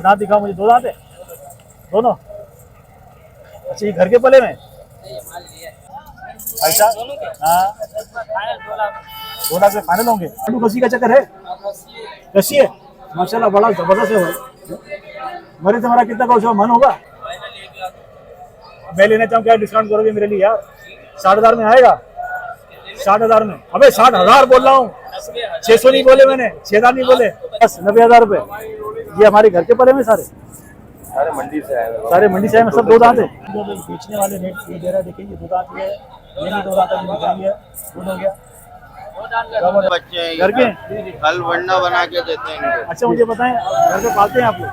दांत दिखाओ मुझे, दो दांत है दोनों। अच्छा ये घर के पले में ऐसा? हाँ 2 लाख में फाइनल होंगे। कसी का चक्कर है? कसी है माशाल्लाह, बड़ा जबरदस्त है भाई। मेरे तुम्हारा कितना का उसका मन होगा? मैं लेना चाहूँ, क्या डिस्काउंट करोगे मेरे लिए यार? 60,000 में आएगा? 60,000 में? अबे 60,000 बोल रहा हूँ, 600 नहीं बोले मैंने, 6,000 नहीं बोले, बस 90,000 रुपए। ये हमारे घर के पले में सारे मंडी से आए, सारे मंडी से आए, सब 2 दांत है। जो बेचने वाले रेट ये दे रहा है, देखिए ये 2 दांत है, ये भी 2 दांत है, गुड हो गया। बच्चे घर के कल वंडा बना के देते हैं। अच्छा मुझे बताएं, घर पे पालते हैं आप लोग?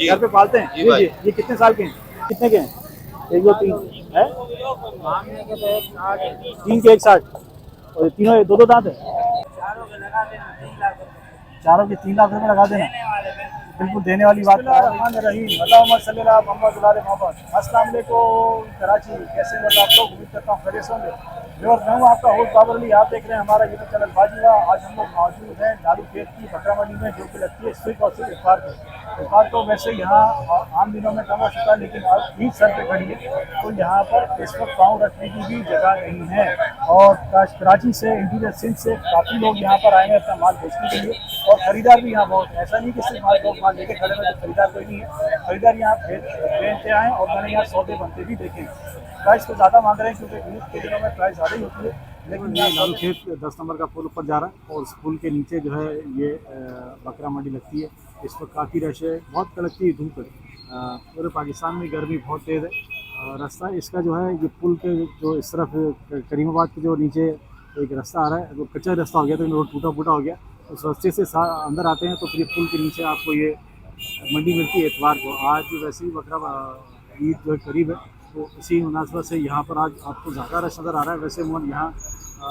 घर पे पालते हैं? ये कितने साल के हैं? कितने के हैं? 1 2 3 है, 3 के 160, और तीनों 2 दांत है। चारों के 3 लाख रुपए लगा देना, बिल्कुल देने वाली बात। अस्सलाम वालेकुम कराची, कैसे लोग आप लोग? उम्मीद करता हूँ खैरियत होंगे। और मैं हूँ आपका होस्ट बाबर अली, आप देख रहे हैं हमारा यूट्यूब चैनल बाजीवा। आज हम लोग मौजूद हैं लालू खेत की बकरा मंडी में, जो कि लगती है सिर्फ और सिर्फ इफ्तार को। इफ्तार तो वैसे यहाँ आम दिनों में कम हो चुका है, लेकिन अब ईद सर पे खड़ी है, तो यहाँ पर इस वक्त पाँव रखने की भी जगह नहीं है। और कराची से, इंटीरियर सिंध से काफ़ी लोग यहाँ पर आए हैं अपना माल बेचने के लिए, और खरीदार भी यहाँ बहुत है। ऐसा नहीं कि सिर्फ लोग माल लेके खड़े हैं तो खरीदार कोई नहीं है, खरीदार यहाँ बेचते आए, और मैंने यहाँ सौदे बनते भी देखे। प्राइस तो ज़्यादा मांग रहे हैं क्योंकि ईद के दिनों में प्राइस ज़्यादा ही होती है, लेकिन ये लालू खेत 10 नंबर का पुल ऊपर जा रहा है, और उस पुल के नीचे जो है ये बकरा मंडी लगती है। इस वक्त काफ़ी रश है, बहुत कड़कती है धूप है, पूरे पाकिस्तान में गर्मी बहुत तेज़ है। रास्ता इसका जो है, ये पुल के जो इस तरफ करीमाबाद के जो नीचे एक रास्ता आ रहा है, वो कच्चा रास्ता हो गया, तो रोड टूटा फूटा हो गया। उस रास्ते से अंदर आते हैं तो फिर पुल के नीचे आपको ये मंडी मिलती है इतवार को। आज वैसे ही बकरा ईद जो करीब है, तो इसी मुनासबत से यहाँ पर आज आपको ज़्यादा रश नज़र आ रहा है। वैसे यहाँ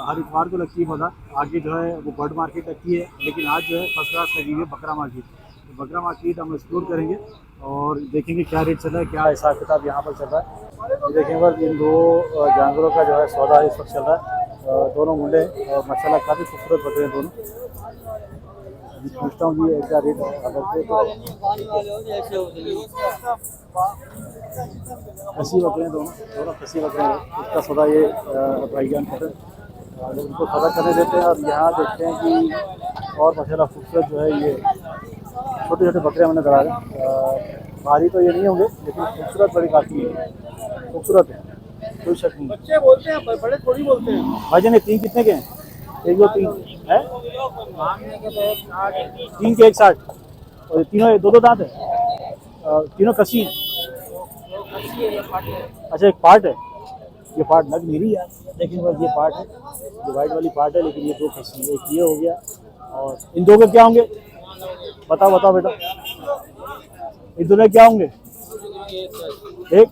हर इतवार को लगती है बाजार, आगे जो है वो बर्ड मार्केट लगती है, लेकिन आज जो है फर्स्ट क्लास लगी हुई है बकरा मार्केट। तो बकरा मार्केट हम एक्सप्लोर करेंगे और देखेंगे क्या रेट चल रहा है, क्या हिसाब किताब यहाँ पर चल रहा है। देखेंगे बस इन 2 जानवरों का जो है सौदा इस वक्त चल रहा है। दोनों मुंडे और माशाल्लाह काफ़ी खूबसूरत बकरे हैं दोनों। अभी पूछता हूँ कि क्या रेट खसी बकरे हैं, दोनों खसी बकरे हैं। इसका सौदा ये भाईजान करते हैं, उनको सौदा करने देते हैं। और यहाँ देखते हैं कि और माशाल्लाह खूबसूरत जो है ये छोटे छोटे बकरे हमें नजर आ रहे हैं। भारी तो ये नहीं होंगे, लेकिन खूबसूरत बड़ी काफ़ी है, खूबसूरत है, कोई शक नहीं। बच्चे बोलते हैं, बड़े थोड़ी बोलते हैं। भाईजान ये 3 कितने के हैं? 1 2 3 है, 3 के 160, और तीनों 2 दांत है, तीनों कसी हैं। अच्छा एक पार्ट है, ये पार्ट लग नहीं रही यार, लेकिन बस ये पार्ट है, ये वाइट वाली पार्ट है, लेकिन ये 2 खसी है। एक ये हो गया, और इन 2 के क्या होंगे? बताओ बेटा, इन दोनों क्या होंगे? एक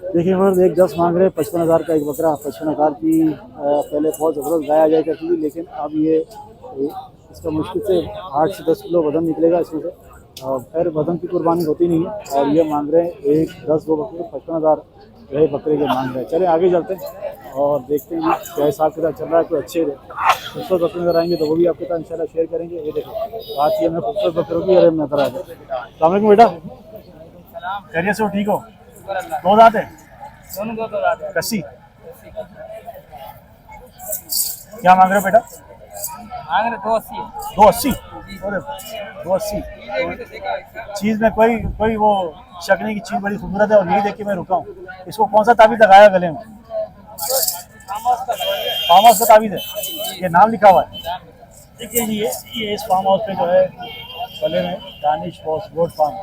देखिए फिर 1 10 मांग रहे हैं। 55,000 का एक बकरा, 55,000 की पहले बहुत ज़बरदस्त गाया जाया करती थी, लेकिन अब ये इसका मुश्किल से 8 से 10 किलो वजन निकलेगा इसमें से। खैर वजन की कुर्बानी होती नहीं है, और ये मांग रहे हैं 1 10 2 बकरे 55,000 जो है बकरे के मांग रहे हैं। चलें आगे चलते हैं और देखते हैं क्या हिसाब किताब चल रहा है। कोई अच्छे खूबसूरत बकरे नजर आएंगे तो वो भी आपके साथ इंशाल्लाह शेयर करेंगे। ये देखो बात ये हमें खूबसूरत बकरों की अरे नजर आ जाए। सलाम बेटा, खैरियत से हो? ठीक हो? 2 दांत है, दोनों 2 दांत है, कसी। क्या मांग रहे हो बेटा? मांग रहे 280। 280? अरे 280। चीज़ में कोई वो शक नहीं की चीज़ बड़ी खूबसूरत है, और यही देख के मैं रुका हूँ। इसको कौन सा ताबीज़ लगाया गले में? फार्म हाउस का ताबीज़ है, ये नाम लिखा हुआ है। देखिए ये इस फार्म हाउस पे जो है गले में दानिश बॉस गोट फार्म,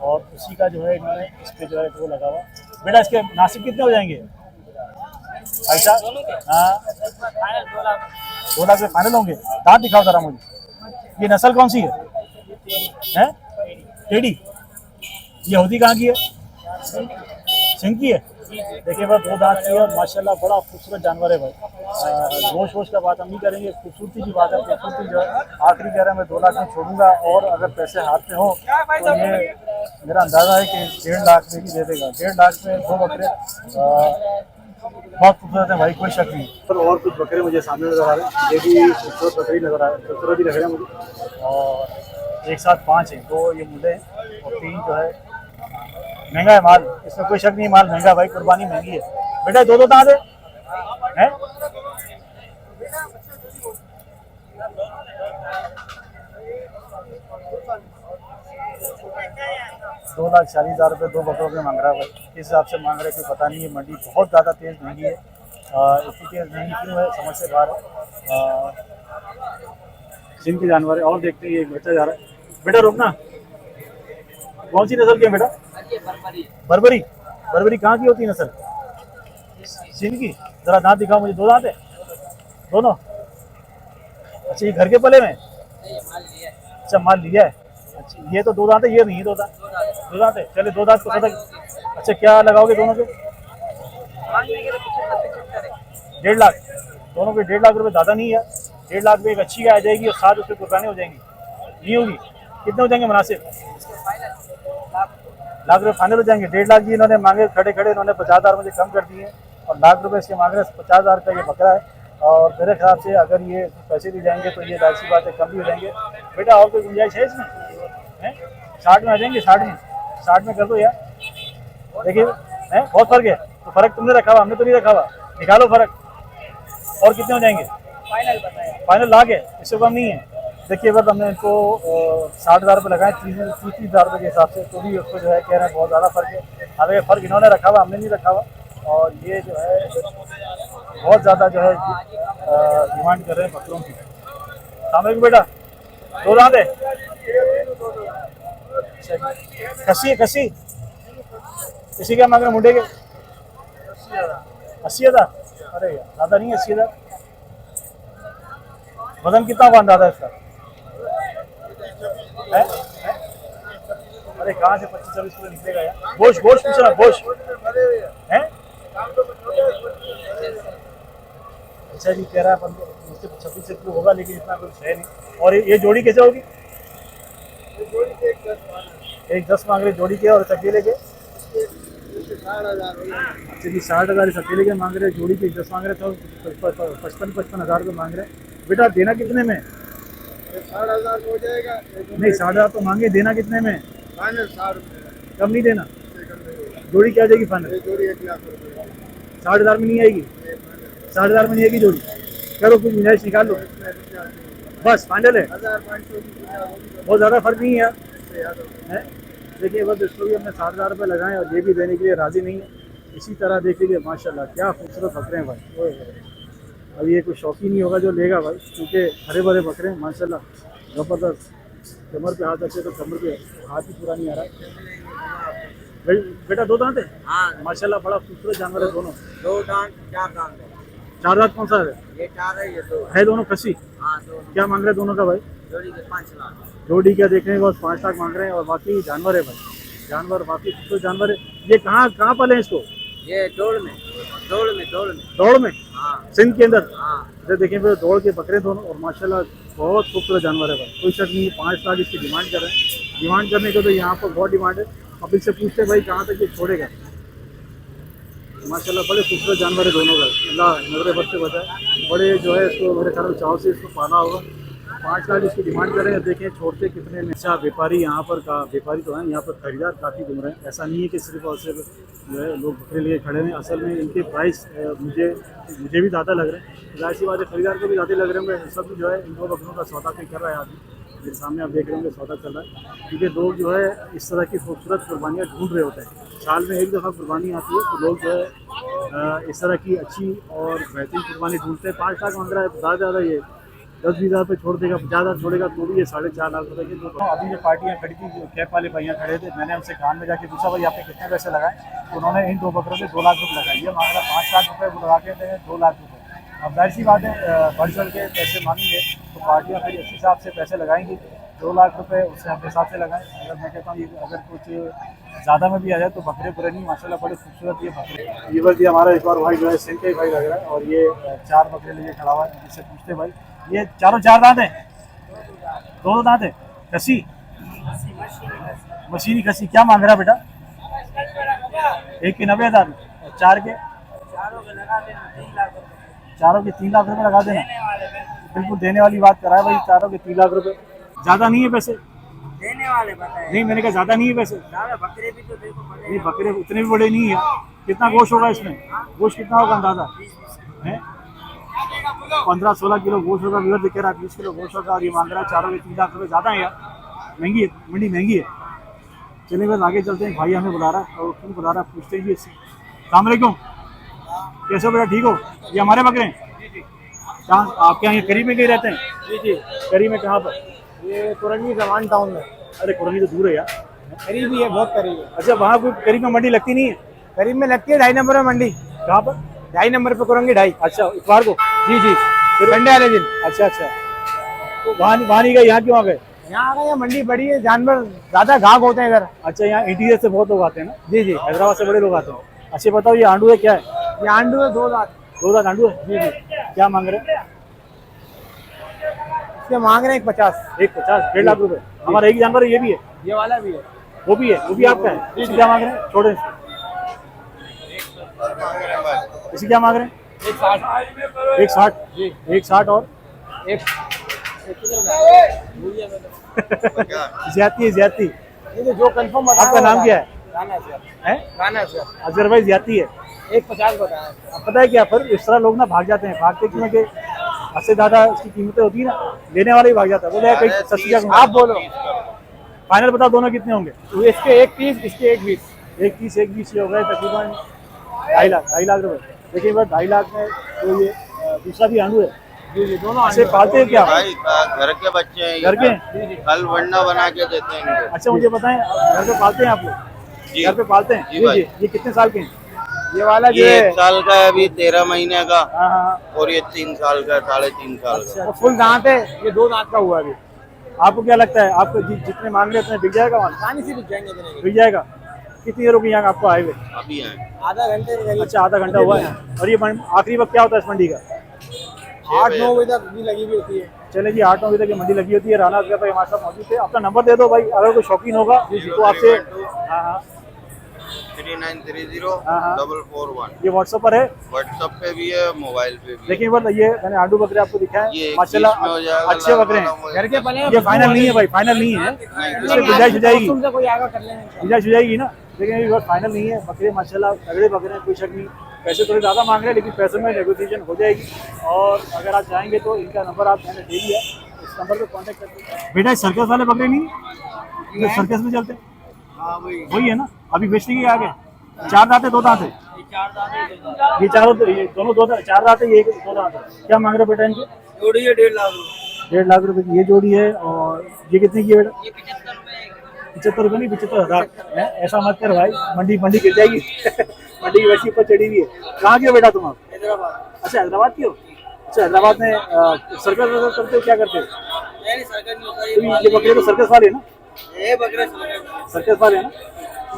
और उसी का जो है इन्होंने इस पे जो है वो लगा हुआ। बेटा इसके नासिब कितने हो जाएंगे ऐसा? हाँ 2 लाख में फाइनल होंगे। दांत दिखाओ जरा मुझे। ये नस्ल कौन सी है? टेडी। ये होती कहाँ की है? सिंह की है। देखिए भाई 2 दांत की है, और माशाल्लाह बड़ा खूबसूरत जानवर है भाई। गोश वोश का बात हम नहीं करेंगे, खूबसूरती की बात है। खूबसूरती जो है आखिरी कह रहा है मैं 2 लाख में छोड़ूंगा, और अगर पैसे हाथ में हो तो ये मेरा अंदाज़ा है कि 1.5 लाख में भी दे देगा। 1.5 लाख में 2 बकरे बहुत खूबसूरत है भाई, कोई शक नहीं। पर और कुछ बकरे मुझे सामने नजर आ रहे हैं, ये भी खूबसूरत बकरी नजर आ रहे हैं, खूबसूरत ही लग रहे हैं मुझे। और एक साथ 5 हैं, 2 ये मुंडे हैं और 3 जो है। महंगा है माल, इसमें कोई शक नहीं, माल महंगा है भाई, कुर्बानी महंगी है। बेटा 2 दांत है? 2,40,000 रुपये 2 बकरों के मांग रहा है भाई। किस हिसाब से मांग रहे हैं कोई पता नहीं है। मंडी बहुत ज़्यादा तेज़ महंगी है। इतनी तेज़ महंगी क्यों है समझ से बाहर है। सिंह के जानवर है। और देखते हैं, ये बच्चा जा रहा है। बेटा रुकना, कौन सी नस्ल की है बेटा? बर्बरी। बर्बरी कहाँ की होती है नस्ल? सिंध की। जरा दांत दिखाओ मुझे। 2 दांत है दोनों? अच्छा, ये घर के पले में? अच्छा, माल लिया है। अच्छा, ये तो 2 दांत है, ये नहीं 2 दांत? 2 दांत है। चले 2 दांत को पता। अच्छा, क्या लगाओगे दोनों के? 1.5 लाख दोनों के। 1.5 लाख रुपए ज़्यादा नहीं है? 1.5 लाख में एक अच्छी गाय आ जाएगी और 7 उससे कुर्बानी हो जाएंगी। नहीं होगी? कितने हो जाएंगे मुनासिब? लाख रुपए फाइनल हो जाएंगे। 1.5 लाख जी इन्होंने मांगे, खड़े खड़े इन्होंने 50,000 मुझे कम कर दिए और लाख रुपए इसके मांग रहे हैं। 50,000 का ये बकरा है और मेरे ख्याल से अगर ये पैसे भी जाएंगे तो ये जाहिर सी बात है कम भी हो जाएंगे। बेटा और कोई गुंजाइश है इसमें? है 60 में आ जाएंगे? 60 में कर दो यार। देखिए है बहुत फर्क है। तो फर्क तुमने रखा हुआ, हमने तो नहीं रखा हुआ। निकालो फर्क। और कितने हो जाएंगे? फाइनल लाख है, इससे कम नहीं है। देखिए बस हमने इनको 60,000 रुपये लगाए 30,000 रुपये के हिसाब से, तो भी उसको जो है कह रहे हैं बहुत ज़्यादा फर्क है। हालांकि फ़र्क इन्होंने रखा हुआ, हमने नहीं रखा हुआ। और ये जो है बहुत ज़्यादा जो है डिमांड कर रहे हैं बकरों की। सामने बेटा 2 दांत है? कसी है? कसी इसी क्या मांग रहे मुंडे के? 80,000? अरे यार ज़्यादा नहीं है 80,000? वजन कितना हुआ अंदाजा इसका है? अरे कहाँ से 25-26 किलो निकलेगा यार? गोश्त पूछ रहा, गोश्त है? अच्छा जी कह रहा है 26 किलो होगा, लेकिन इतना कुछ है नहीं। और ये जोड़ी कैसे होगी? एक 10 मांग रहे जोड़ी के, और अकेले के? अच्छा जी 60,000 इस अकेले के मांग रहे, जोड़ी के 10 मांग रहे, तो 55,000 रुपये मांग रहे। बेटा देना कितने में? 60,000 हो जाएगा। नहीं 60,000 तो मांगे, देना कितने में? फाइनल 60 कम नहीं देना? जोड़ी क्या जाएगी फाइनल? जोड़ी 1 लाख रुपये। 60,000 में नहीं आएगी? 60,000 में नहीं आएगी जोड़ी? करो कुछ गुंजाइश निकाल लो, बस फाइनल है। बहुत ज़्यादा फर्क नहीं है यार। देखिए बस इसको भी हमने 60,000 रुपये लगाए और ये भी देने के लिए राज़ी नहीं है। इसी तरह देखिए माशाल्लाह क्या खूबसूरत बकरे हैं भाई। अब ये कोई शौकीन नहीं होगा जो लेगा भाई, क्योंकि हरे भरे बकरे हैं माशाल्लाह ज़बरदस्त। कमर पे हाथ रखे तो कमर पे हाथ ही पूरा नहीं आ रहा। बेटा 2 दांत है? हाँ माशाल्लाह बड़ा खूबसूरत जानवर है दोनों। 2 दांत 4 दांत है। 4 दांत कौन सा है? ये 4 है, ये 2 है दोनों खसी? हाँ 2। क्या मांग रहे हैं दोनों का भाई? जोड़ी के 5 लाख। जोड़ी क्या देखने के बाद 5 लाख मांग रहे हैं। और बाकी जानवर है भाई, जानवर बाकी खूबसूरत जानवर है। ये कहाँ पाले हैं इसको? ये दौड़ में। दौड़ में? हाँ सिंध के अंदर? हाँ। इधर देखें फिर दौड़ के बकरे दोनों, और माशाल्लाह बहुत खूबसूरत जानवर है भाई, कोई शक नहीं। 5 लाख इसकी डिमांड कर रहे हैं। डिमांड करने को तो यहाँ पर बहुत डिमांड है। अब इससे पूछते हैं भाई कहाँ तक ये छोड़ेगा। माशाल्लाह बड़े खूबसूरत जानवर है दोनों का, अल्लाह नजर बद से बचाए। बड़े जो है इसको मेरे ख्याल में चाव से इसको पाला होगा। 5 लाख इसकी डिमांड कर रहे हैं। देखें छोड़ते कितने में। अच्छा व्यापारी यहाँ पर का व्यापारी तो हैं, यहाँ पर खरीदार काफ़ी घूम रहे हैं। ऐसा नहीं है कि सिर्फ और सिर्फ जो है लोग बकरे लिए खड़े हैं। असल में इनके प्राइस मुझे भी ज़्यादा लग रहे हैं। जाहिर सी बात है खरीदार को भी ज़्यादा लग रहे होंगे। सब जो है इन 2 बकरों का सौदा कोई कर रहा है आदमी, मेरे सामने आप देख रहे होंगे सौदा चल रहा है। क्योंकि लोग जो है इस तरह की खूबसूरत कुर्बानियाँ ढूंढ रहे होते हैं। साल में एक दफ़ा कुर्बानी आती है तो लोग जो है इस तरह की अच्छी और बेहतरीन कुर्बानी ढूंढते हैं। 5 लाख मांग रहा है तो ज़्यादा ये 10-20 हज़ार पे छोड़ देगा, 50,000 छोड़ेगा तो भी ये 4.5 लाख रुपये की। तो अभी जो पार्टियाँ खड़ी थी, कैब वाले भैया खड़े थे, मैंने उनसे कान में जाके पूछा भाई आपने कितने पैसे लगाए? तो उन्होंने इन 2 बकरों के 2 लाख रुपये लगाए। ये मांग रहा 5 लाख रुपये, वो लगा के थे 2 लाख रुपये। अब जाहिर सी बात है बढ़ चढ़ के पैसे मांगेंगे तो पार्टियाँ फिर इस हिसाब से पैसे लगाएंगी। 2 लाख रुपये उससे अपने हिसाब से लगाएं। अगर मैं कहता हूँ अगर कुछ ज़्यादा में भी आ जाए तो बकरे बुरे नहीं, माशाल्लाह बड़े खूबसूरत ये बकरे। ये बस ये हमारा एक और भाई जो है सिंध का ही भाई लग रहा है, और ये 4 बकरे लेके खड़ा हुआ है। जिससे पूछते भाई ये चारों 4 दांत हैं? 2 दांत है? कसी मशीनी कसी क्या मांग रहा बेटा? 1 के 90,000 और 4 के? चारों के 3 लाख रुपये लगा देना। बिल्कुल देने वाली बात कर रहा है भाई। चारों के 3 लाख रुपये ज़्यादा नहीं है पैसे? देने वाले बताए नहीं मैंने कहा ज्यादा नहीं है वैसे। ज्यादा बकरे भी तो देखो बड़े नहीं बकरे उतने भी बड़े नहीं है। कितना गोश्त होगा इसमें? गोश्त कितना होगा अंदाजा है? 15-16 किलो गोश्त होगा। व्यूअर दिख रहा है 20 किलो गोश्त होगा। और ये मांग रहा है 4 3 लाख रुपये। ज़्यादा है यार, महंगी है मंडी, महंगी है। चलिए बस आगे चलते हैं। भाई हमें बुला रहा है और क्यों बुला रहा है पूछते हैं जी इससे। सलाम अलैकुम, कैसे हो बेटा? ठीक हो? ये हमारे बकरे हैं? कहाँ आपके यहाँ करीब में कहीं रहते हैं? जी जी, करीब में कहाँ पर? ये कुरंगी जवान टाउन में। अरे कुरंगी तो दूर है यार। करीब ही है, बहुत करीब है। अच्छा वहाँ कोई करीब में मंडी लगती नहीं है? करीब में लगती है 2.5 नंबर में मंडी। कहाँ पर? 2.5 नंबर पे कुरंगी 2.5। अच्छा इतवार को? जी जी, संडे वाले दिन। अच्छा अच्छा, तो वहाँ नहीं गए, यहाँ क्यों आ गए? यहाँ आ गए, यहाँ मंडी बड़ी है, जानवर ज्यादा घाघ होते हैं इधर। अच्छा यहाँ इंटीरियर से बहुत लोग आते हैं ना? जी जी, हैदराबाद से बड़े लोग आते हैं। अच्छा बताओ ये आंडू है क्या है? ये आंडू है 2 लाख। 2 लाख आंडू है? जी जी, क्या मांग रहे हैं? इसके मांग रहे हैं 150। 150, 1.5 लाख रुपए। हमारा एक जानवर है, ये भी है? ये वाला भी है। वो भी है? वो भी आपका है? इसी क्या मांग रहे हैं? छोड़े इसी क्या मांग रहे हैं? 160। 160 जी, 160 और एक ज्यादती है ज्यादती। ये तो जो कंफर्म बता। आपका नाम क्या है? राना सर। है राना सर। अजहर भाई ज्यादती है। 150 बताया। अब पता है क्या, पर इस तरह लोग ना भाग जाते हैं। भागते क्यों है कि उससे ज्यादा इसकी कीमतें होती है ना, लेने वाले ही भाग जाता है। बोले यार कहीं सस्ती जगह। आप बोलो, फाइनल बताओ दोनों कितने होंगे? तो इसके 130, इसके 120। 130 हो गए तकरीबन 2.5 लाख रुपए। देखिए बस 2.5 लाख में तो ये दूसरा भी आंडू है। जी जी, दोनों ऐसे पालते हैं क्या? भाई घर के बच्चे हैं घर के? कल वंडा बना के देते हैं इनको। अच्छा मुझे बताएं, घर पे पालते हैं आप लोग? जी। घर पे पालते हैं? जी भाई। ये कितने साल के हैं? ये वाला जो ये है 1 साल का है, अभी 13 महीने का। हाँ हाँ। और ये 3 साल का, 3.5 साल का। अच्छा, वो फुल दांत है, ये 2 दांत का हुआ अभी। आपको क्या लगता है आपको जितने मांग रहे हैं उतने बिक जाएगा? वहाँ आसानी से बिक जाएंगे इतने के। बिक जाएगा? कितनी देर हो गई यहाँ आपको आए हुए? अभी हैं। आधा घंटे के करीब। अच्छा आधा घंटा हुआ है। और ये आखिरी वक्त क्या होता है इस मंडी का? 8-9 बजे तक भी लगी हुई होती है। चले जी 8-9 बजे तक ये मंडी लगी होती है। राना अजगर भाई हमारे साथ मौजूद थे। अपना नंबर दे दो भाई, अगर कोई शौकीन होगा तो आपसे। हाँ हाँ 3930-441। ये व्हाट्सएप पर है? व्हाट्सएप पे भी है, मोबाइल पे भी। देखिए बस ये मैंने आंडू बकरे आपको दिखाए, ये माशाल्लाह 21 में हो जाएगा, अच्छे बकरे हैं। घर के बने हैं, ये फाइनल नहीं है भाई, फाइनल नहीं है, इसमें गुंजाइश हो जाएगी, तुमसे कोई आगा कर लेंगे। गुंजाइश हो जाएगी ना। लेकिन ये फाइनल नहीं है। बकरे माशाल्लाह तगड़े बकरे हैं, कोई शक नहीं। पैसे थोड़े ज़्यादा मांग रहे हैं लेकिन पैसों में नेगोशिएशन हो जाएगी। और अगर आप चाहेंगे तो इनका नंबर आप मैंने दे दिया, इस नंबर पर कॉन्टैक्ट कर। बेटा सर्कस वाले बकरे नहीं है जो सर्कस में चलते हैं? वही है ना? अभी बेचने के आ गए? 4 दांत है 2 दांत है? ये चारों ये दोनों 2 दांत, 4 दांत है, ये 2 दांत है। क्या मांग रहे हो बेटा इनके? जोड़ी है 1.5 लाख रुपए। 1.5 लाख रुपए की ये जोड़ी है। और ये कितने की है बेटा? 75 रुपये नहीं, 75,000। ऐसा मत कर भाई, मंडी गिर जाएगी। मंडी की वैसी ऊपर चढ़ी हुई है। कहाँ की हो बेटा तुम? आप हैदराबाद। अच्छा हैदराबाद की हो? अच्छा हैदराबाद में सर्कस करते हो? क्या करते हो? नहीं सर्कस नहीं होता तो ये बकरे तो सर्कस वाले है ना? ये बकरे सर्कस सर्कस वाले है ना?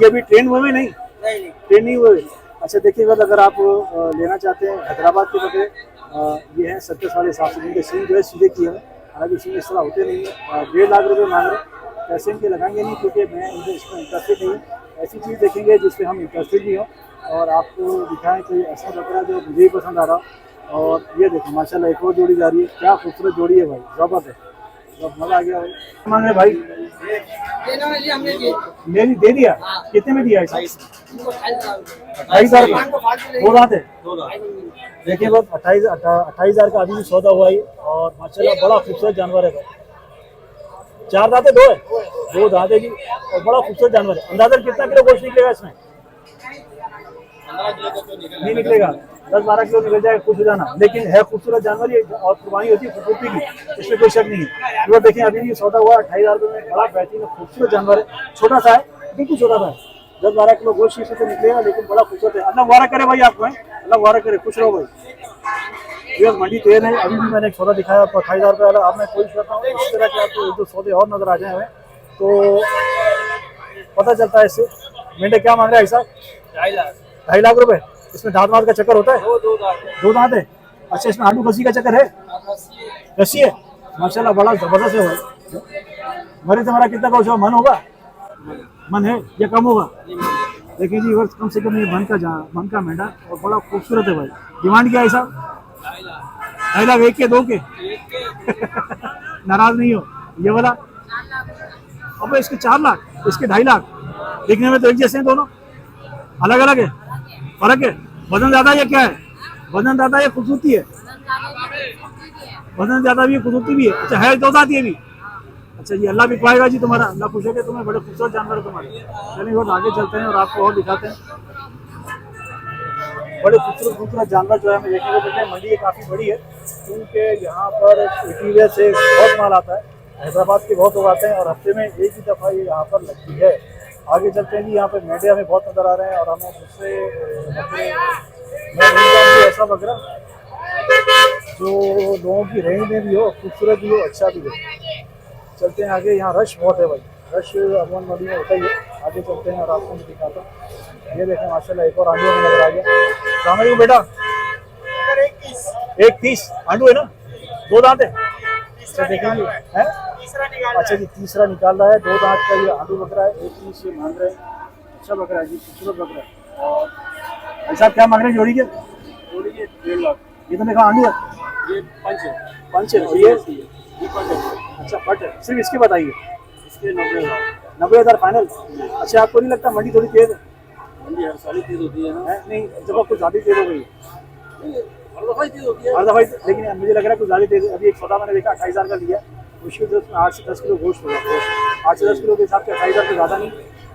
ये अभी ट्रेन हुए नहीं? नहीं। ट्रेन नहीं हुए। अच्छा देखिए बस अगर आप लेना चाहते हैं हैदराबाद के बकरे, ये हैं सर्कस वाले हिसाब से, जिनके सीन जो है सीधे किए हैं। हालांकि सीन इस तरह होते नहीं है। 1.5 लाख रुपये मांग रहे। पैसे इनके लगाएंगे नहीं क्योंकि मैं इनसे इसमें इंटरेस्टेड नहीं हूँ। ऐसी चीज़ देखेंगे जिसमें हम इंटरेस्टेड भी हों और आपको दिखाएं कोई ऐसा बकरा जो मुझे ही पसंद आ रहा हो। और ये देखो माशाल्लाह एक और जोड़ी जा रही है। क्या खूबसूरत जोड़ी है भाई, ज़बरदस्त है, बहुत मज़ा आ गया भाई। मांग रहे भाई? ले दे दिया? कितने में दिया है? 28,000 का। 2 दांत है? देखिए बस 28,000 का अभी भी सौदा हुआ ही। और माशाल्लाह बड़ा खूबसूरत जानवर है भाई। 4 दांत है? 2 है? 2 दांत है जी। और बड़ा खूबसूरत जानवर है। अंदाजा कितना किलो गोश्त निकलेगा इसमें? नहीं निकलेगा, 10-12 किलो निकल जाएगा, कुछ हो जाना। लेकिन है खूबसूरत जानवर ये और कुर्बानी होती है खूबसूरती की, इसमें कोई शक नहीं है। तो देखिए अभी भी सौदा हुआ 28,000 रुपये में। बड़ा बेहतरीन खूबसूरत जानवर है, छोटा सा है, बिल्कुल छोटा सा है। 10-12 किलो गोश्त इससे तो निकलेगा, लेकिन बड़ा खूबसूरत है। अल्लाह मुबारक करे भाई आपको, अल्लाह मुबारक करे, खुश रहो भाई। ये मंडी तेज है। अभी भी मैंने एक सौदा दिखाया आपको 28,000 रुपये वाला। अब मैं कोशिश करता हूँ इस तरह के आपको 1-2 सौदे और नजर आ जाए हमें, तो पता चलता है इससे। मेंढक क्या मांग रहा है ऐसा? 2.5 लाख रुपए। इसमें दांत वात का चक्कर होता है? 2 दांत है। अच्छा इसमें आलू कसी का चक्कर है? रस्सी है? माशाल्लाह बड़ा जबरदस्त है भाई। मेरे से हमारा कितना का मन होगा? मन है या कम होगा? देखिए जी वर्ष कम से कम ये मन का मेंढा और बड़ा खूबसूरत है भाई। डिमांड क्या है साहब? 2.5 लाख। 1 के 2 के? नाराज नहीं हो? ये वाला अब इसके 4 लाख, इसके 2.5 लाख। दिखने में तो एक जैसे हैं दोनों, अलग अलग है, फर्क है। वजन ज्यादा है या क्या है? वजन ज्यादा है, खूबसूरती है। वजन ज्यादा भी है, खूबसूरती भी है। अच्छा है, दो दांत ये भी। अच्छा जी, अल्लाह भी पाएगा जी तुम्हारा, अल्लाह खुश है कि तुम्हें बड़े खूबसूरत जानवर है तुम्हारे। चलिए और आगे चलते हैं और आपको और दिखाते हैं। बड़े खूबसूरत खूबसूरत जानवर जो है हमें देखने को मिलते हैं। मंडी ये काफ़ी बड़ी है क्योंकि यहाँ पर इंटीरियर से बहुत माल आता है। हैदराबाद के बहुत लोग आते हैं और हफ्ते में एक ही दफ़ा ये यहाँ पर लगती है। आगे चलते हैं जी, यहाँ पर मेंढे हमें बहुत नज़र आ रहे हैं और हमें उससे ऐसा बकरा जो लोगों की रेंज में भी हो, खूबसूरत भी हो, अच्छा भी हो। चलते हैं आगे, यहाँ रश बहुत है भाई, रश अमन मंडी में होता ही है। आगे चलते हैं और आपको मैं दिखाता हूँ। ये देखें माशाल्लाह एक और आंडू में नजर आ गया। सलाम अलैकुम बेटा। 1.30 आंडू है ना, 2 दांत है। अच्छा देखिए है, अच्छा जी तीसरा निकाल रहा है। 2 दांत का ये आंडू बकरा है, 1.30 से मांग रहे हैं। अच्छा बकरा है जी, खूबसूरत बकरा है। ऐसा क्या मांग रहे हैं जोड़ी के? जोड़ी के 1.5 लाख। ये तो देखा आंडू है, ये 5 है। 5 है और ये पट है। अच्छा पट है। सिर्फ इसके बताइए, इसके 90,000। 90,000 फाइनल। अच्छा आपको नहीं लगता मंडी थोड़ी तेज है? मंडी हर साल ही तेज होती है ना। नहीं जब कुछ ज़्यादा तेज हो गई है हर दफा ही तेज होती है। हर दफा, लेकिन मुझे लग रहा है कुछ ज़्यादा तेज है। अभी एक सौदा मैंने देखा 28,000 का लिया, मुश्किल से उसमें 8 से 10 किलो गोश्त होगा। 8 से 10 किलो के हिसाब से 28,000 तो ज़्यादा नहीं,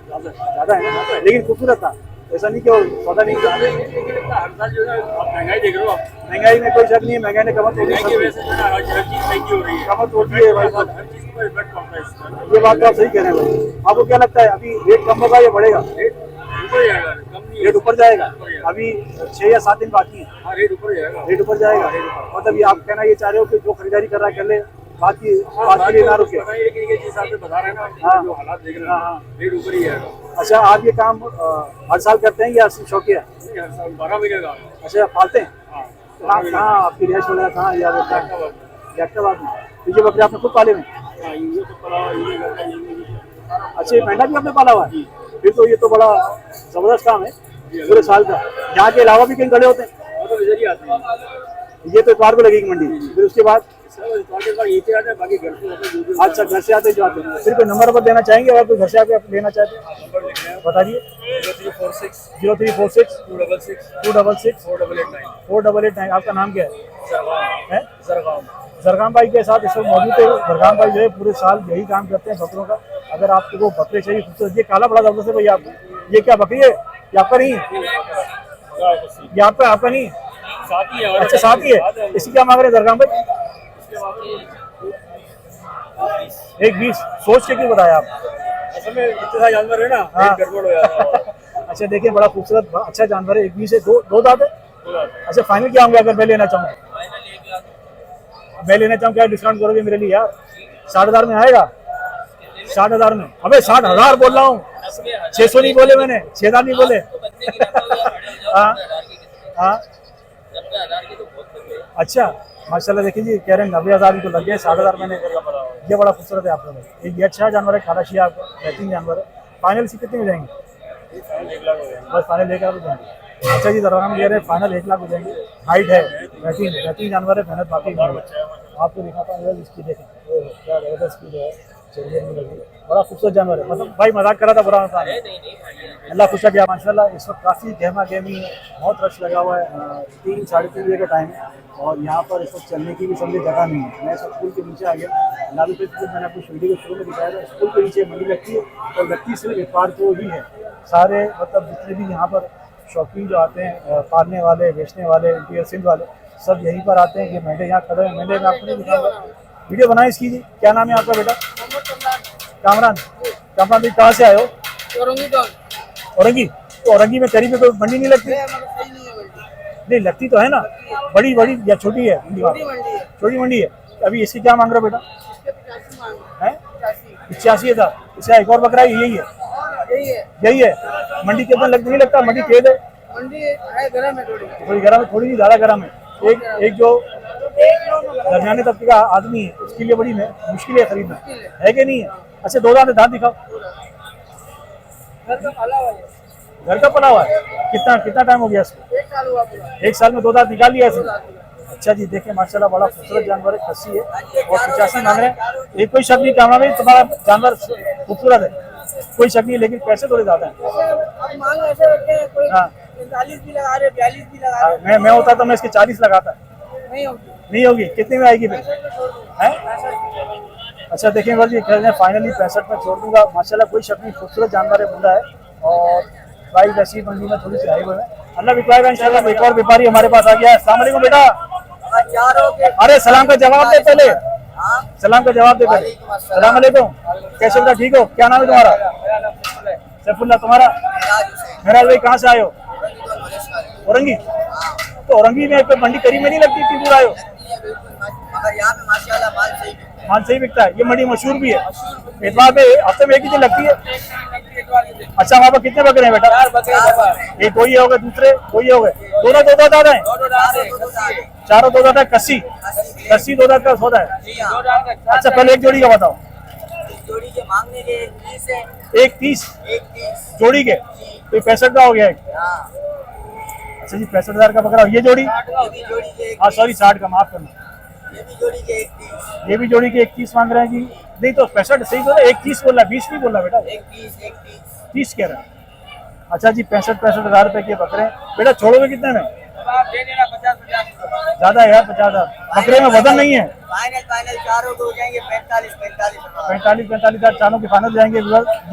ज़्यादा है ना, लेकिन खूबसूरत था। ऐसा नहीं कि वो सौदा नहीं था। हर साल जो है आप महंगाई देख रहे हो। आप महंगाई में कोई शक नहीं है, महंगाई ने कमर तोड़ दी, महंगाई की वजह से जो है हर चीज़ महंगी हो रही है। कमर तोड़ दी है भाई। हर चीज़ का इफेक्ट पड़ता है इसका। ये बात तो आप सही कह रहे हैं भाई। आपको क्या लगता है अभी रेट कम होगा या बढ़ेगा? रेट ऊपर जाएगा, कम नहीं रेट ऊपर जाएगा। अभी 6 या 7 दिन बाकी है, हाँ रेट ऊपर जाएगा। रेट ऊपर जाएगा। मतलब ये आप कहना ये चाह रहे हो कि जो खरीदारी कर रहा है कर ले, बाकी के लिए ना रुके। एक हिसाब से बता रहे हैं ना, हाँ। जो हालात देख रहे हाँ, हैं हाँ। रेट ऊपर ही जाएगा। अच्छा आप ये काम हर साल करते हैं या सिर्फ शौकिया? नहीं, हर साल 12 महीने का। अच्छा पालते हैं? हाँ कहाँ आपकी रिहाइश वगैरह कहाँ या जैक्टाबाद में? तो ये बकरे आपने खुद पाले में? हाँ, ये तो पड़ा, ये करता है, ये अच्छा ये मेंढा भी आपने पाला हुआ है? फिर तो ये तो बड़ा जबरदस्त काम है पूरे साल का। यहाँ के अलावा भी कहीं खड़े होते हैं? मतलब इधर ही आते हैं। ये तो इतवार को लगेगी मंडी, फिर उसके बाद? ये आते हैं, बाकी घर से आते हैं। अच्छा घर से आते जो आते हैं। फिर कोई नंबर पर देना चाहेंगे अगर कोई घर से आके आप लेना चाहते हैं? बता दिए। 0346 0346 266 266 4889। 4889। आपका नाम क्या है? जरगाम। जरगाम भाई के साथ इस वक्त मौजूद है। जरगाम भाई जो है पूरे साल यही काम करते हैं बकरों का। अगर आपको वो बकरे चाहिए खूबसूरत, ये काला बड़ा जबरदस्त है भैया आपको, ये क्या बकरी है? ये आपका नहीं है? ये आपका नहीं है? साथी है। अच्छा साथी है। इसकी क्या मांग रहे हैं जरगाम भाई? 1.20। सोच के क्यों बताया आप? असल में इतने सारे जानवर है ना, हाँ। गड़बड़ हो जाता है। अच्छा देखिए बड़ा खूबसूरत अच्छा जानवर है। 1.20 है, दो दांत है। अच्छा फाइनल क्या होंगे अगर मैं लेना चाहूँ? मैं लेना चाहूँ क्या डिस्काउंट करोगे मेरे लिए यार? 60,000 में आएगा? 60,000 में? अबे 60,000 बोल रहा हूँ, 600 नहीं बोले मैंने, 6,000 नहीं बोले। हाँ हाँ अच्छा माशाल्लाह देखिए जी कह रहे हैं 90,000 तो लग गए, 60,000 मैंने। ये बड़ा खूबसूरत है आपका भाई, ये अच्छा जानवर है, खालाशिया आपका बेहतरीन जानवर है। फाइनल इसकी कितने हो जाएंगे? बस फाइनल 1 लाख हो जाएंगे। अच्छा जी दरगाम कह रहे हैं फाइनल 1 लाख हो जाएंगे। हाइट है, बेहतरीन जानवर है, मेहनत बाकी आपको दिखाता हूँ। इसकी देखें क्या जबरदस्त की है, चलिए लगी, बड़ा खूबसूरत जानवर है। मतलब भाई मजाक कर रहा था, बुरा मत अल्लाह खुश है। माशाल्लाह इस वक्त काफ़ी गहमा गहमी है, बहुत रश लगा हुआ है। 3 साढ़े 3 बजे का टाइम है और यहाँ पर इस वक्त चलने की भी समझे जगह नहीं है। मैं सब स्कूल के नीचे आ गया, लालू पे मैंने आपको वीडियो को शुरू में दिखाया था। स्कूल के नीचे मंडी लगती है और लगती सिर्फ इतवार को ही है। सारे मतलब जितने भी यहाँ पर शौकीन जो आते हैं, पालने वाले, बेचने वाले, इंटीरियर सिंध वाले, सब यहीं पर आते हैं। ये मेंढे यहाँ खड़े हैं, मेंढे में आपको नहीं दिखाऊंगा, वीडियो बनाए इसकी जी। क्या नाम है आपका बेटा? कामरान। कामरान जी कहाँ से आए हो? औरंगी। तो औरंगी में करीब में कोई मंडी नहीं लगती? नहीं लगती तो है ना, बड़ी बड़ी या छोटी है? छोटी मंडी है। अभी इसकी क्या मांग रहे हो बेटा? 85,000। इसका एक और बकरा है, यही है? यही है। मंडी के अंदर नहीं लगता? मंडी तेज है? थोड़ी गर्म है, थोड़ी नहीं ज़्यादा गर्म है। एक जो दरमियाने तबके का आदमी है उसके लिए बड़ी मुश्किल है खरीदना, है कि नहीं है? अच्छा 2 दांत दिखाओ। घर का पला हुआ है? कितना टाइम हो गया इसको? 1 साल में 2 दांत निकाल लिया इसने? अच्छा जी, देखिए माशाल्लाह बड़ा खूबसूरत जानवर है, खस्सी है और 85 मांग रहे हैं। ये कोई शक नहीं कहना भाई तुम्हारा जानवर खूबसूरत है, कोई शक नहीं, लेकिन पैसे थोड़े ज्यादा हैं। अब मांग ऐसे रखे हैं, कोई हाँ 45 भी लगा रहे, 42 भी लगा रहे। मैं होता तो मैं इसके 40 लगाता। नहीं होगी, नहीं होगी, कितने में आएगी फिर? हैं? अच्छा देखिए बस ये कह रहे हैं फाइनली 65 में छोड़ दूंगा। माशाल्लाह कोई शक नहीं, खूबसूरत जानवर है, बुंदा है और प्राइस ऐसी मंडी में थोड़ी सी हाई हुई है। अल्लाह बिकवाएगा इंशाल्लाह। एक और व्यापारी हमारे पास आ गया है। अस्सलाम वालेकुम बेटा। चारों के अरे सलाम का जवाब दे पहले, हाँ, सलाम का जवाब दे पहले। सलाम वालेकुम, कैसे बेटा, ठीक हो? क्या नाम है तुम्हारा? सैफुल्लाह। तुम्हारा? मेरा भाई कहाँ से आए हो? औरंगी। तो औरंगी में कोई मंडी करीब में नहीं लगती, इतनी दूर आए हो? मगर यहाँ पे माशाल्लाह माल सही बिकता माल सही बिकता है, ये मंडी मशहूर भी है। इतवार पे हफ्ते में एक ही दिन लगती है। अच्छा वहाँ पर कितने बकरे हैं बेटा? 4 बकरे, एक कोई हो गए, दूसरे कोई हो गए, दोनों दो दादा है, चारों दो दादा, कस्सी कस्सी दो दादा का सौदा है। अच्छा पहले एक जोड़ी का बताओ। जोड़ी के मांगने के 30 है, 1.30 एक 30। जोड़ी के, तो 65 का हो गया है। हाँ, अच्छा जी 65,000 का बकरा। ये जोड़ी, ये भी जोड़ी के हाँ सॉरी 60 का, माफ करना। ये भी जोड़ी के 31, ये भी जोड़ी के 31 मांग रहे हैं जी। नहीं तो 65 सही बोला, 31 बोला, 20 नहीं बोला बेटा, 31 30 कह रहा है। अच्छा जी 65,000 रुपए के बकरे बेटा। छोड़ोगे कितने में? दे देना 50-50। ज्यादा है यार 50,000। बकरे में वजन नहीं है। फाइनल चारों को हो जाएंगे 45 45,000 चारों के फाइनल जाएंगे।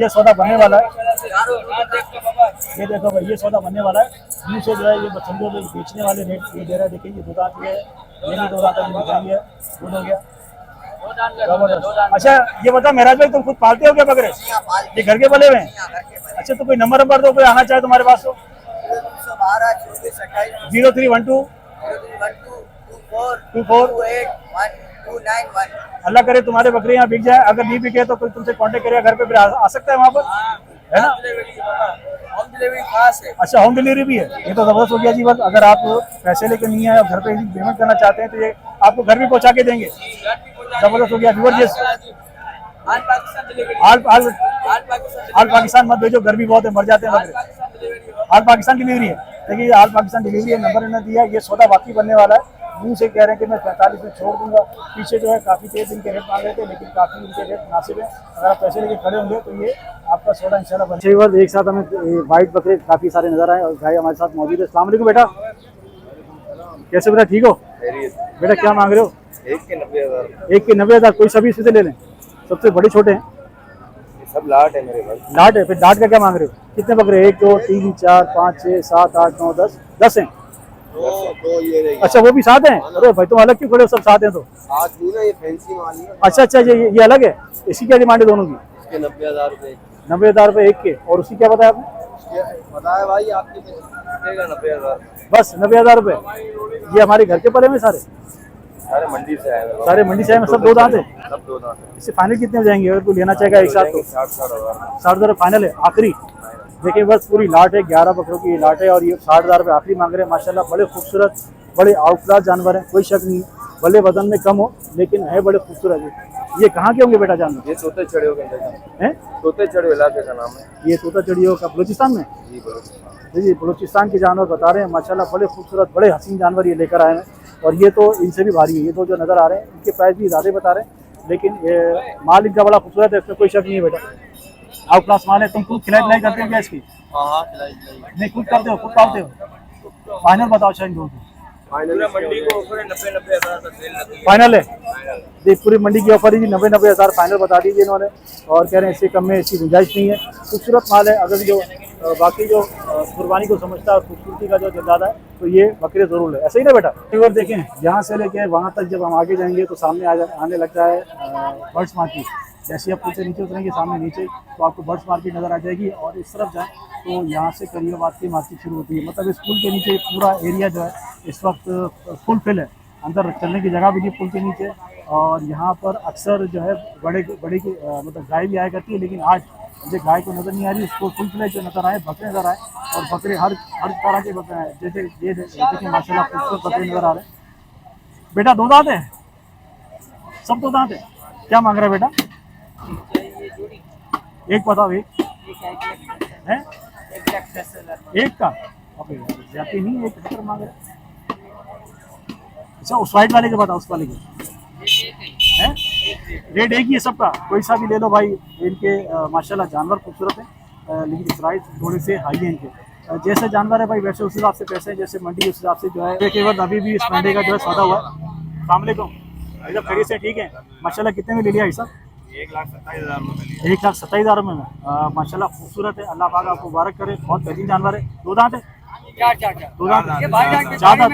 ये सौदा बनने वाला है। चारों देख के बाबा। ये देखो भाई, ये सौदा बनने वाला है। मुँह से जो है ये समझो जो बेचने वाले रेट ये दे रहा है। देखिए ये 2 दांत है, ये भी 2 दांत दिखाएंगे, दूध हो गया जबरदस्त। अच्छा ये बता मेराज भाई, तुम खुद पालते हो क्या बकरे? ये घर के बने हुए हैं? अच्छा तो कोई नंबर दो, कोई आना चाहे तुम्हारे पास तो। 0312 24 अल्लाह करे तुम्हारे बकरे यहाँ बिक जाए। अगर नहीं बिके तो कोई तुमसे कांटेक्ट करेगा, घर पे फिर आ सकता है वहाँ पर, है ना? होम डिलीवरी खास है। अच्छा होम डिलीवरी भी है, ये तो जबरदस्त हो गया जी। बस अगर आप पैसे लेके नहीं आए और घर पे ही पेमेंट करना चाहते हैं तो ये आपको घर भी पहुँचा के देंगे। जबरदस्त हो गया व्यूअर। ये ऑल पाकिस्तान डिलीवरी, हाल पाकिस्तान मत भेजो, गर्मी बहुत है, मर जाते हैं बकरे। हाल पाकिस्तान डिलीवरी है, देखिए हाल पाकिस्तान डिलीवरी है। नंबर इन्होंने दिया, ये सौदा बाकी बनने वाला है। मुंह से कह रहे हैं कि मैं 45 में छोड़ दूंगा। पीछे जो है काफ़ी तेज इनके रेट मांग रहे थे, लेकिन काफ़ी इनके रेट मुनासिब है। अगर आप पैसे लेके खड़े होंगे तो ये आपका सौदा इंशाल्लाह बन जाएगा। एक साथ हमें वाइट बकरे काफ़ी सारे नजर आए और भाई हमारे साथ मौजूद है। अस्सलाम वालेकुम बेटा, कैसे बेटा, ठीक हो? बेटा क्या मांग रहे हो? 1 के 90,000। 1 के 90,000। कोई सभी इससे ले लें, सबसे बड़े छोटे हैं? सब लाट है मेरे पास। लाट है, फिर लाट का क्या मांग रहे हो? कितने बकरे? 1 2 3 4 5 6 7 8 9 10 हैं। तो ये रहेगी। अच्छा वो भी साथ हैं? अरे भाई तुम अलग क्यों खड़े हो, सब साथ हैं तो। आज भी ना ये फैंसी माल है। अच्छा ये अलग है। इसकी क्या डिमांड है दोनों की? इसके 90,000 रुपए। 90,000 रुपये एक के। और उसकी क्या बताया आपने? बताया भाई आपकी 90,000। बस 90,000 रुपये। ये हमारे घर के पले में सारे सारे मंडी से आए हैं। सारे मंडी से आए हैं, सब 2 दांत है। सब 2 दांत है। इससे फाइनल कितने हो जाएंगे अगर कोई लेना चाहेगा एक साथ तो? 60,000 फाइनल है आखिरी। देखिए बस पूरी लाट है, 11 बकरों की ये लाट है और ये 60,000 रुपये आखिरी मांग रहे हैं। माशाल्लाह बड़े खूबसूरत, बड़े आउट क्लास जानवर हैं, कोई शक नहीं। भले वजन में कम हो लेकिन है बड़े खूबसूरत है। ये कहाँ के होंगे बेटा जानवर? ये तोते चढ़ियों के हैं? तोते चढ़ियों इलाके का नाम है। ये तोता चिड़ियों का बलूचिस्तान में? जी बलोचिस्तान। जी बलूचिस्तान के जानवर बता रहे हैं। माशाल्लाह बड़े खूबसूरत, बड़े हसीन जानवर ये लेकर आए हैं और ये तो इनसे भी भारी है। ये तो जो नज़र आ रहे हैं इनके प्राइस भी ज़्यादा बता रहे हैं, लेकिन ये माल इनका बड़ा खूबसूरत है, इसमें कोई शक नहीं है बेटा। आउट क्लास माल है। तुम खुद खिलाई पिलाई करते हो क्या इसकी? हाँ नहीं खुद करते हो, खुद पालते हो? फाइनल बताओ शायद दो। फाइनल मंडी को ऊपर 90,000 तक सेल लगती है। फाइनल है ये पूरी मंडी की ऑफर है जी। 90,000 फाइनल बता दीजिए इन्होंने और कह रहे हैं इससे कम में इसकी गुंजाइश नहीं है। खूबसूरत माल है। अगर जो बाकी जो कुर्बानी को समझता है, खूबसूरती का जो जल्लादा है, तो ये बकरे ज़रूर है। ऐसा ही ना बेटा? एक बार देखें, यहाँ से लेके वहाँ तक जब हम आगे जाएंगे तो सामने आने लगता है बर्ड्स मार्केट। जैसे आप पूछे नीचे उतरेंगे सामने नीचे तो आपको बर्ड्स मार्केट नज़र आ जाएगी और इस तरफ जाए तो यहाँ से करीबाबाद की मार्केट शुरू होती है। मतलब स्कूल के नीचे पूरा एरिया जो है इस वक्त फुल फिल है, अंदर चलने की जगह भी नहीं पुल के नीचे। और यहाँ पर अक्सर जो है बड़े की मतलब गाय भी आया करती है, लेकिन आज मुझे गाय को नज़र नहीं आ रही। उसको फुल फ्लेज जो नज़र आए बकरे नज़र आए और बकरे हर तरह के बकरे हैं। जैसे ये देखिए माशाल्लाह खूबसूरत बकरे नज़र आ रहे हैं। बेटा 2 दांत है, सब 2 दांत है। क्या मांग रहा है बेटा? एक बताओ। एक है? एक का? ज्यादा नहीं, 1 मांग रहे। अच्छा उस वाइट वाले के बताओ, उस वाले के हैं रेट एक ही है सबका, कोई सा भी ले लो भाई। इनके माशाल्लाह जानवर खूबसूरत है, लेकिन प्राइस थोड़े से हाई है इनके। जैसे जानवर है भाई वैसे उस हिसाब से पैसे हैं, जैसे मंडी उस हिसाब से जो है। देखिए अभी भी इस मंडी का जो है सौदा हुआ है। अस्सलाम वालेकुम, एकदम खरीद से ठीक है माशाल्लाह। कितने में ले लिया ऐसा? 1,27,000 में मिली। 1,27,000 में माशाल्लाह खूबसूरत है, अल्लाह पाक आपको मुबारक करे, बहुत बेहतरीन जानवर है। दो दांत है? दो दांत, चार दांत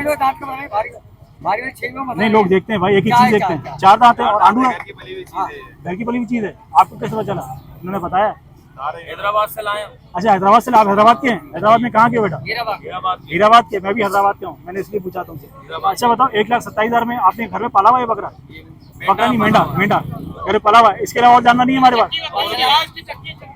नहीं, लोग देखते हैं भाई एक ही चीज देखते हैं, चार दांत है और आंडू है, घर की पली हुई चीज है। घर की पली हुई चीज है। आपको कैसे पता चला? उन्होंने बताया? हैदराबाद से लाए हम। अच्छा हैदराबाद से, आप हैदराबाद के हैं? हैदराबाद में कहाँ के हो बेटा? हैदराबाद की। हीराबाद के, मैं भी हैदराबाद के हूँ, मैंने इसलिए पूछा तुमसे। अच्छा बताओ 1,27,000 में आपने घर में पाला हुआ है बकरा? बकरा नहीं, मेंढा, मेंढा घर में पाला हुआ है। इसके अलावा और जानवर नहीं है हमारे पास?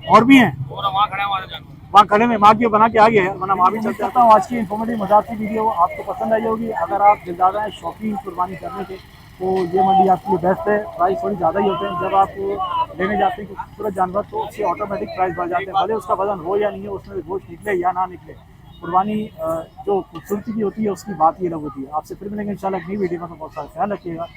और भी हैं? और वहाँ खड़ा है हमारा जानवर। वहाँ खड़े में माँ की बना के आ गया है, वरना वहाँ भी चलते रहता हूँ। आज की इन्फॉर्मेटिव मजाक की वीडियो आपको पसंद आई होगी। अगर आप दिलदादा हैं शौकीन कुर्बानी करने के, तो ये मंडी आपके लिए बेस्ट है। प्राइस थोड़ी ज़्यादा ही होते हैं जब आप लेने जाते हैं खूबसूरत जानवर, तो उससे ऑटोमेटिक प्राइस बढ़ जाते हैं, भले उसका वजन हो या नहीं हो, उसमें गोश्त निकले या ना निकले। कुर्बानी जो खूबसूरती की होती है उसकी बात ही अलग होती है। आपसे फिर मिलेंगे इंशाल्लाह एक नई वीडियो में, तो बहुत सारा ख्याल रखिएगा।